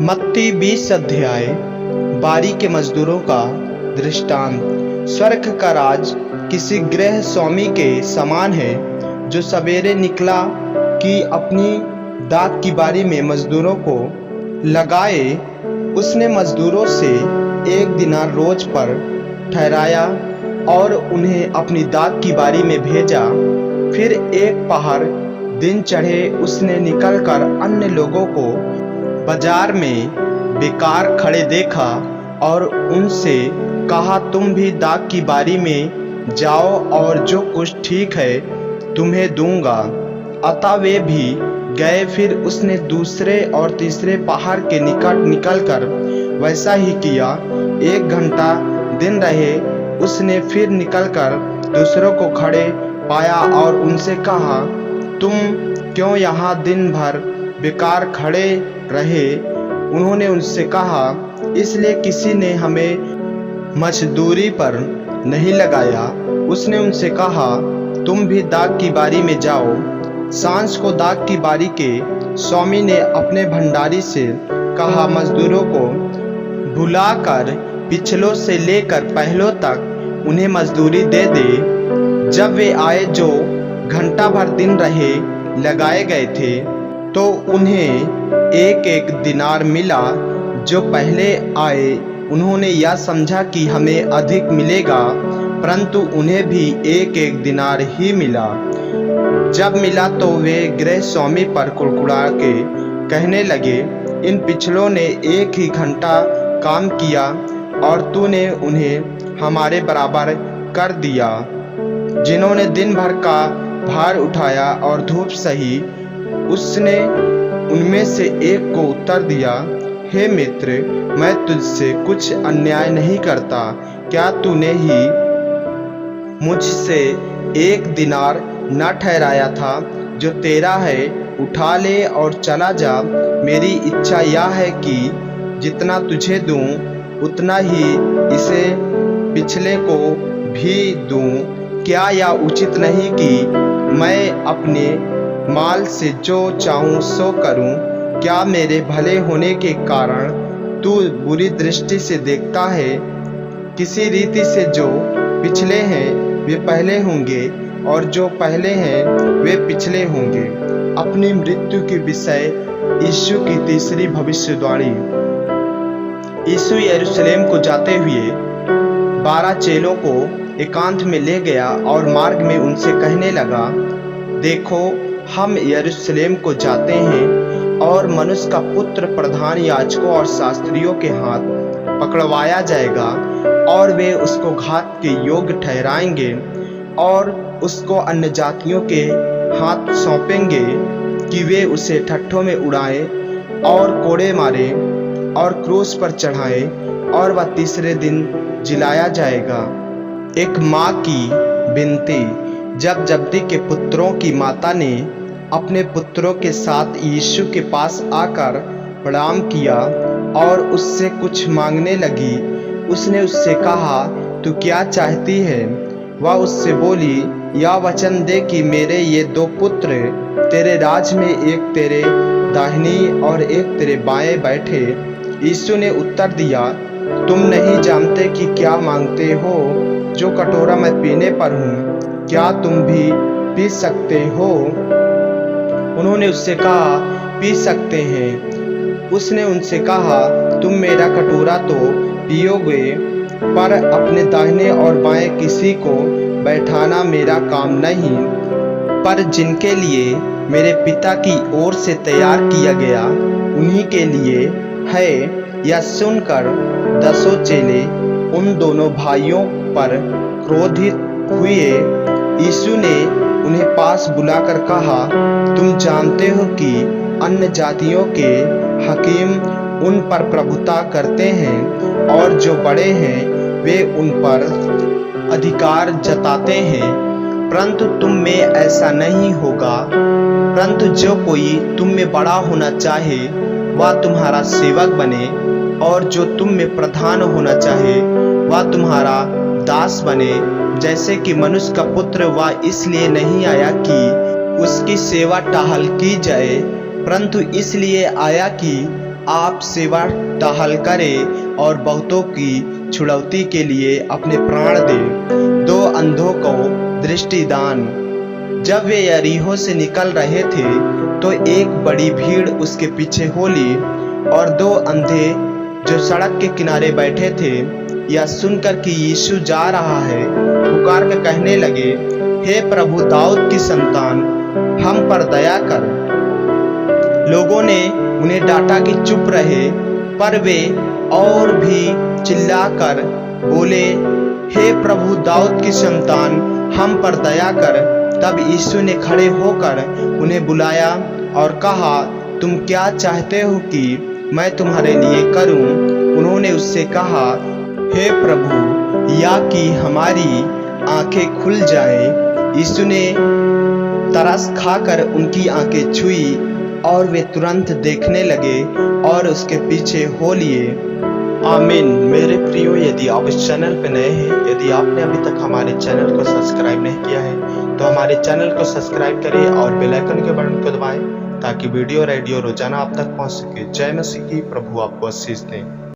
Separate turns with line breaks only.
मत्ती 20 अध्याय। बारी के मजदूरों का दृष्टांत। स्वर्ग का राज किसी गृह स्वामी के समान है, जो सवेरे निकला कि अपनी दाख की बारी में मजदूरों को लगाए। उसने मजदूरों से 1 दिनार रोज पर ठहराया और उन्हें अपनी दाख की बारी में भेजा। फिर एक पहर दिन चढ़े उसने निकलकर अन्य लोगों को बाजार में बेकार खड़े देखा और उनसे कहा, तुम भी दाख की बारी में जाओ और जो कुछ ठीक है तुम्हें दूंगा। अतः वे भी गए। फिर उसने दूसरे और तीसरे पहाड़ के निकट निकलकर वैसा ही किया। 1 घंटा दिन रहे। उसने फिर निकलकर दूसरों को खड़े पाया और उनसे कहा, तुम क्यों यहाँ दिन भर बेकार खड़े रहे? उन्होंने उनसे कहा, इसलिए किसी ने हमें मजदूरी पर नहीं लगाया। उसने उनसे कहा, तुम भी दाख की बारी में जाओ। सांझ को दाख की बारी के स्वामी ने अपने भंडारी से कहा, मजदूरों को बुलाकर पिछलों से लेकर पहलों तक उन्हें मजदूरी दे दे। जब वे आए जो घंटा भर दिन रहे लगाए गए थे, तो उन्हें 1-1 दिनार मिला। जो पहले आए उन्होंने यह समझा कि हमें अधिक मिलेगा, परंतु उन्हें भी 1-1 दिनार ही मिला। जब मिला तो वे गृह स्वामी पर कुड़कुड़ा के कहने लगे, इन पिछलों ने 1 ही घंटा काम किया और तूने उन्हें हमारे बराबर कर दिया, जिन्होंने दिन भर का भार उठाया और धूप सही। उसने उनमें से एक को उत्तर दिया, हे मित्र, मैं तुझसे कुछ अन्याय नहीं करता। क्या तूने ही मुझसे 1 दिनार न ठहराया था? जो तेरा है उठा ले और चला जा। मेरी इच्छा यह है कि जितना तुझे दूं उतना ही इसे पिछले को भी दूं। क्या यह उचित नहीं कि मैं अपने माल से जो चाहूं सो करूं? क्या मेरे भले होने के कारण तू बुरी दृष्टि से देखता है? किसी रीति से जो पिछले हैं वे पहले होंगे और जो पहले हैं वे पिछले होंगे। अपनी मृत्यु के विषय यीशु की तीसरी भविष्यवाणी। यीशु यरूशलेम को जाते हुए 12 चेलों को एकांत में ले गया और मार्ग में उनसे कहने लगा, देखो, हम यरूशलेम को जाते हैं और मनुष्य का पुत्र प्रधान याजकों और शास्त्रियों के हाथ पकड़वाया जाएगा और वे उसको घात के योग्य ठहराएंगे और उसको अन्य जातियों के हाथ सौंपेंगे कि वे उसे ठट्ठों में उड़ाएं और कोड़े मारें और क्रूस पर चढ़ाएं और वह तीसरे दिन जिलाया जाएगा। एक माँ की विनती। जब जब्दी के पुत्रों की माता ने अपने पुत्रों के साथ यीशु के पास आकर प्रणाम किया और उससे कुछ मांगने लगी, उसने उससे कहा, तू क्या चाहती है? वह उससे बोली, यह वचन दे कि मेरे ये 2 पुत्र तेरे राज में एक तेरे दाहिनी और एक तेरे बाएं बैठे। यीशु ने उत्तर दिया, तुम नहीं जानते कि क्या मांगते हो। जो कटोरा मैं पीने पर हूँ, क्या तुम भी पी सकते हो? उन्होंने उससे कहा, पी सकते हैं। उसने उनसे कहा, तुम मेरा कटोरा तो पियोगे, पर अपने दाहिने और बाएं किसी को बैठाना मेरा काम नहीं। पर जिनके लिए मेरे पिता की ओर से तैयार किया गया उन्हीं के लिए है। यह सुनकर 10 चेले उन दोनों भाइयों पर क्रोधित हुए। यीशु ने उन्हें पास बुलाकर कहा, तुम जानते हो कि अन्य जातियों के हकीम उन पर प्रभुता करते हैं और जो बड़े हैं वे उन पर अधिकार जताते हैं, परंतु तुम में ऐसा नहीं होगा। परंतु जो कोई तुम में बड़ा होना चाहे वह तुम्हारा सेवक बने, और जो तुम में प्रधान होना चाहे वह तुम्हारा दास बने। जैसे कि मनुष्य का पुत्र वह इसलिए नहीं आया कि उसकी सेवा टहल की जाए, परंतु इसलिए आया कि आप सेवा टहल करे और बहुतों की छुड़ौती के लिए अपने प्राण दे। 2 अंधों को दृष्टिदान। जब वे यरीहो से निकल रहे थे तो एक बड़ी भीड़ उसके पीछे हो ली, और 2 अंधे जो सड़क के किनारे बैठे थे यह सुनकर कि यीशु जा रहा है, पुकार कर कहने लगे, हे प्रभु दाऊद की संतान, हम पर दया कर। लोगों ने उन्हें डांटा कि चुप रहे, पर वे और भी चिल्लाकर बोले, हे प्रभु दाऊद की संतान, हम पर दया कर। तब यीशु ने खड़े होकर उन्हें बुलाया और कहा, तुम क्या चाहते हो कि मैं तुम्हारे लिए करूं? उन्होंने उससे कहा, हे प्रभु, या कि हमारी आंखें खुल जाएं। यीशु ने तरस खाकर उनकी आंखें छुई और वे तुरंत देखने लगे और उसके पीछे हो लिए। आमीन। मेरे प्रियो, यदि आप इस चैनल पर नए हैं, यदि आपने अभी तक हमारे चैनल को सब्सक्राइब नहीं किया है तो हमारे चैनल को सब्सक्राइब करें और बेल आइकन के बटन को दबाएं ताकि वीडियो रेडियो रोजाना आप तक पहुंच सके। जय मसीह की। प्रभु आपको आशीष दें।